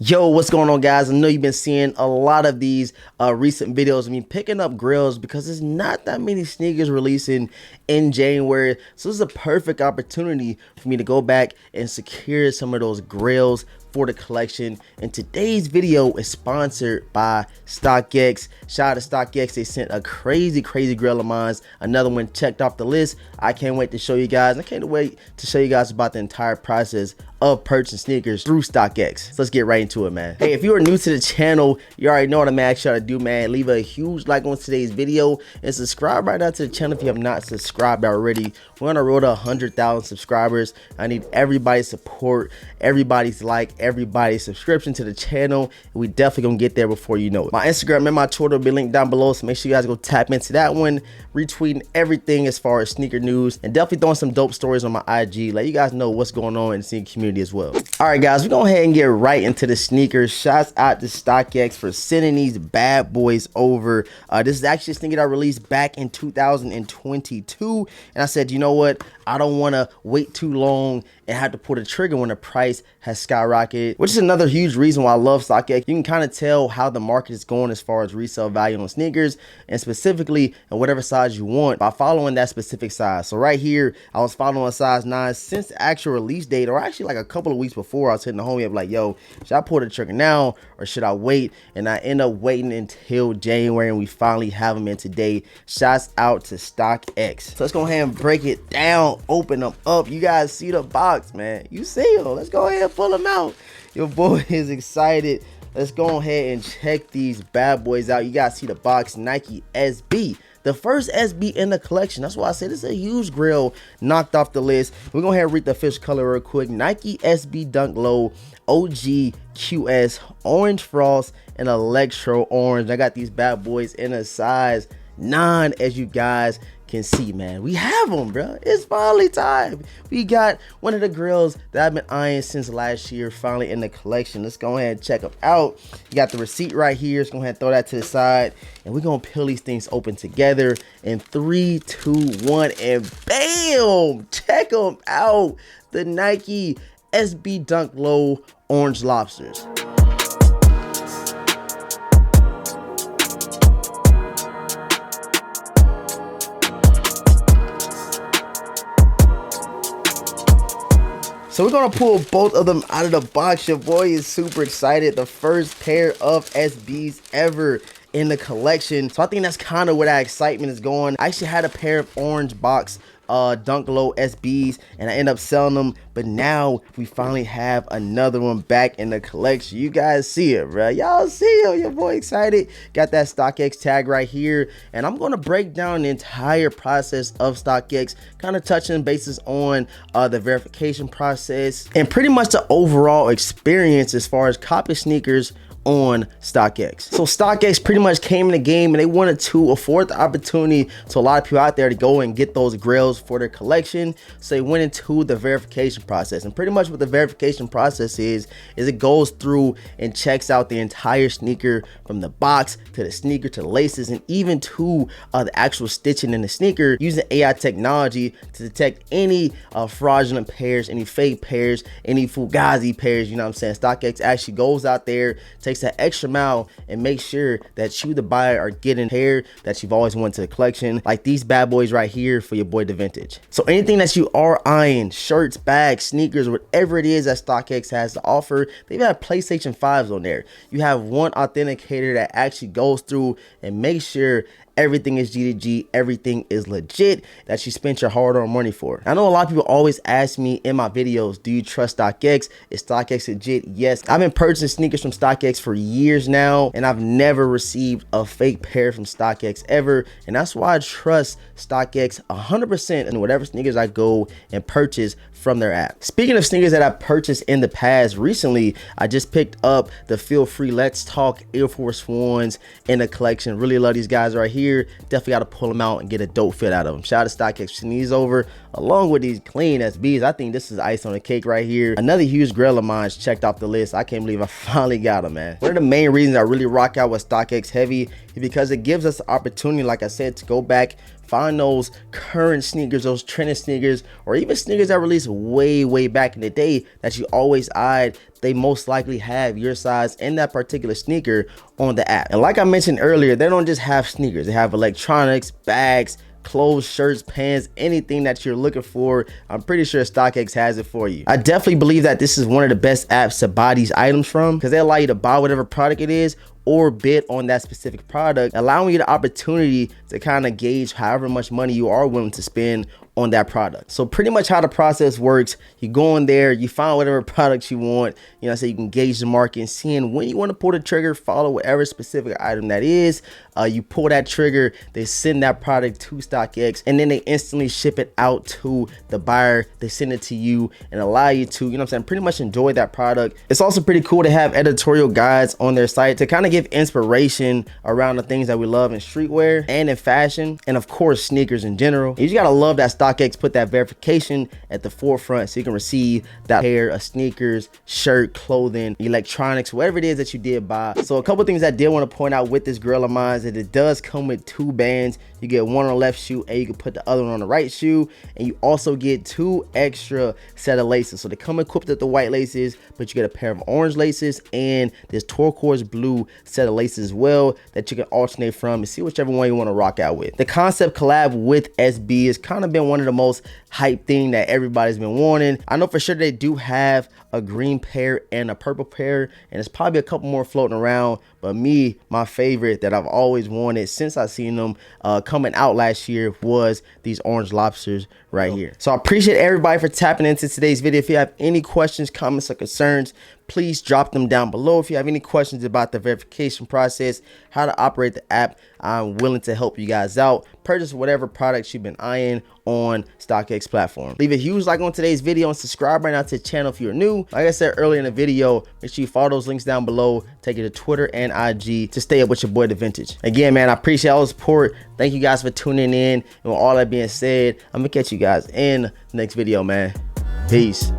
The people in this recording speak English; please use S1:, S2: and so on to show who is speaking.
S1: Yo, what's going on, guys? I know you've been seeing a lot of these recent videos of me picking up grails because there's not that many sneakers releasing in January. So this is a perfect opportunity for me to go back and secure some of those grails for the collection. And today's video is sponsored by StockX. Shout out to StockX. They sent a crazy grail of mine. Another one checked off the list. I can't wait to show you guys. I can't wait to show you guys about the entire process of purchasing sneakers through StockX. So let's get right into it, man. Hey, if you are new to the channel, you already know what I'm asking you to do, man. Leave a huge like on today's video and subscribe right now to the channel if you have not subscribed already. We're on a road to 100,000 subscribers. I need everybody's support, everybody's like, everybody's subscription to the channel, and we definitely gonna get there before you know it. My Instagram and my Twitter will be linked down below, so make sure you guys go tap into that one, retweeting everything as far as sneaker news, and definitely throwing some dope stories on my IG, let you guys know what's going on in the sneaker community as well. All right, guys, we're gonna go ahead and get right into the sneakers. Shouts out to StockX for sending these bad boys over. This is actually a sneaker that I released back in 2022, and I said, you know what, I don't want to wait too long and have to pull the trigger when the price has skyrocketed, which is another huge reason why I love StockX. You can kind of tell how the market is going as far as resale value on sneakers, and specifically in whatever size you want by following that specific size. So right here, I was following a size 9 since the actual release date, or actually like a couple of weeks before. I was hitting the homie up like, yo, should I pull the trigger now or should I wait? And I end up waiting until January, and we finally have them in today. Shouts out to StockX. So let's go ahead and break it down, open them up. You guys see the box, man. You see them. Let's go ahead and pull them out. Your boy is excited. Let's go ahead and check these bad boys out. You guys see the box. Nike SB, the first SB in the collection. That's why I said it's a huge grail knocked off the list. We're gonna read the official color real quick. Nike SB Dunk Low OG QS, orange frost and electro orange. I got these bad boys in a size 9, as you guys can see, man. We have them, bro. It's finally time. We got one of the grails that I've been eyeing since last year finally in the collection. Let's go ahead and check them out. You got the receipt right here. Let's go ahead and throw that to the side, and we're gonna peel these things open together in 3, 2, 1, and bam! Check them out. The Nike SB Dunk Low Orange Lobsters. So we're gonna pull both of them out of the box. Your boy is super excited. The first pair of SBs ever in the collection. So I think that's kind of where that excitement is going. I actually had a pair of orange box Dunk Low SBs, and I end up selling them, but now we finally have another one back in the collection. You guys see it, bro. Y'all see it. Your boy excited. Got that StockX tag right here, and I'm gonna break down the entire process of StockX, kind of touching bases on the verification process and pretty much the overall experience as far as copy sneakers on StockX. So StockX pretty much came in the game, and they wanted to afford the opportunity to a lot of people out there to go and get those grails for their collection. So they went into the verification process, and pretty much what the verification process is it goes through and checks out the entire sneaker from the box to the sneaker to the laces and even to the actual stitching in the sneaker, using AI technology to detect any fraudulent pairs, any fake pairs, any fugazi pairs. You know what I'm saying? StockX actually goes out there, takes that extra mile, and make sure that you, the buyer, are getting a pair that you've always wanted to the collection, like these bad boys right here for your boy the vintage. So anything that you are eyeing, shirts, bags, sneakers, whatever it is that StockX has to offer, they've had PlayStation 5s on there. You have one authenticator that actually goes through and makes sure everything is G to G, everything is legit, that you spent your hard-earned money for. I know a lot of people always ask me in my videos, do you trust StockX? Is StockX legit? Yes. I've been purchasing sneakers from StockX for years now, and I've never received a fake pair from StockX ever, and that's why I trust StockX 100% in whatever sneakers I go and purchase from their app. Speaking of sneakers that I purchased in the past, recently I just picked up the Feel Free Let's Talk Air Force Ones in the collection. Really love these guys right here. Definitely got to pull them out and get a dope fit out of them. Shout out to StockX for these over, along with these clean SBs. I think this is ice on the cake right here. Another huge grail of mine checked off the list. I can't believe I finally got them, man. One of the main reasons I really rock out with StockX heavy is because it gives us the opportunity, like I said, to go back, find those current sneakers, those trending sneakers, or even sneakers that released way back in the day that you always eyed. They most likely have your size and that particular sneaker on the app. And like I mentioned earlier, they don't just have sneakers, they have electronics, bags, clothes, shirts, pants, anything that you're looking for. I'm pretty sure StockX has it for you. I definitely believe that this is one of the best apps to buy these items from, because they allow you to buy whatever product it is or bid on that specific product, allowing you the opportunity to kind of gauge however much money you are willing to spend on that product. So pretty much how the process works, you go in there, you find whatever products you want, you know, so you can gauge the market and seeing when you want to pull the trigger, follow whatever specific item that is. You pull that trigger, they send that product to StockX, and then they instantly ship it out to the buyer. They send it to you and allow you to, you know what I'm saying, pretty much enjoy that product. It's also pretty cool to have editorial guides on their site to kind of give inspiration around the things that we love in streetwear and in fashion, and of course sneakers in general. You just gotta love that StockX put that verification at the forefront so you can receive that pair of sneakers, shirt, clothing, electronics, whatever it is that you did buy. So a couple things I did want to point out with this grill of mine is that it does come with 2 bands. You get one on the left shoe and you can put the other one on the right shoe, and you also get 2 extra set of laces. So they come equipped with the white laces, but you get a pair of orange laces and this turquoise blue set of laces as well that you can alternate from and see whichever one you want to rock out with. The concept collab with SB has kind of been one of the most hype thing that everybody's been wanting. I know for sure they do have a green pair and a purple pair, and there's probably a couple more floating around, but my favorite that I've always wanted since I seen them coming out last year was these orange lobsters right here. So I appreciate everybody for tapping into today's video. If you have any questions, comments, or concerns, please drop them down below. If you have any questions about the verification process, how to operate the app, I'm willing to help you guys out. Purchase whatever products you've been eyeing on StockX platform. Leave a huge like on today's video and subscribe right now to the channel if you're new. Like I said earlier in the video, make sure you follow those links down below. Take you to Twitter and IG to stay up with your boy, The Vintage. Again, man, I appreciate all the support. Thank you guys for tuning in. And with all that being said, I'm gonna catch you guys in the next video, man. Peace.